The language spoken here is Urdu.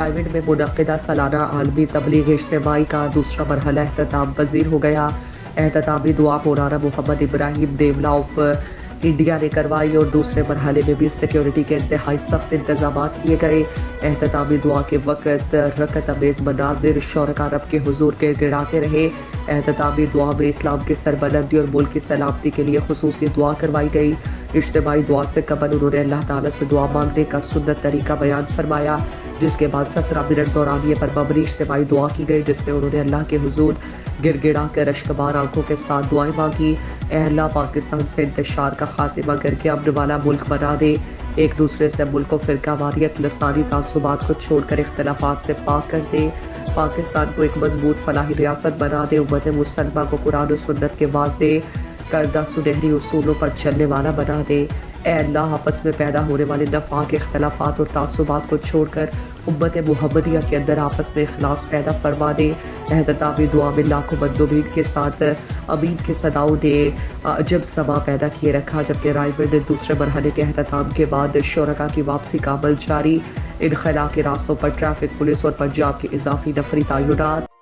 تائیوان میں منعقدہ سالانہ عالمی تبلیغ اجتماعی کا دوسرا مرحلہ اختتام پذیر ہو گیا۔ اختتامی دعا مولانا محمد ابراہیم دیولا آف انڈیا نے کروائی اور دوسرے مرحلے میں بھی سیکیورٹی کے انتہائی سخت انتظامات کیے گئے۔ اختتامی دعا کے وقت رکعت امیز مناظر شرکاء رب کے حضور کے گڑاتے رہے۔ اختتامی دعا میں اسلام کی سربلندی اور ملک کی سلامتی کے لیے خصوصی دعا کروائی گئی۔ اجتماعی دعا سے قبل انہوں نے اللہ تعالیٰ سے دعا مانگنے کا سنت طریقہ بیان فرمایا، جس کے بعد 17 منٹ دورانیے پر مبنی اجتماعی دعا کی گئی، جس میں انہوں نے اللہ کے حضور گڑ گڑا کر اشکبار آنکھوں کے ساتھ دعائیں مانگی۔ اے اللہ، پاکستان سے انتشار کا خاتمہ کر کے امن والا ملک بنا دے، ایک دوسرے سے ملک و فرقہ واریت لسانی تعصبات کو چھوڑ کر اختلافات سے پاک کر دے، پاکستان کو ایک مضبوط فلاحی ریاست بنا دے، امت مسلمہ کو قرآن و سنت کے واضح کردہ سنہری اصولوں پر چلنے والا بنا دے۔ اے اللہ، آپس میں پیدا ہونے والے نفاق اختلافات اور تعصبات کو چھوڑ کر امت محمدیہ کے اندر آپس میں اخلاص پیدا فرما دے۔ اختتامی دعا میں لاکھوں مندوبین کے ساتھ امین کے صداؤں نے عجب سما پیدا کیے رکھا، جبکہ رائے نے دوسرے مرحلے کے اختتام کے بعد شرکاء کی واپسی کا عمل جاری، انخلا کے راستوں پر ٹریفک پولیس اور پنجاب کے اضافی نفری تعینات۔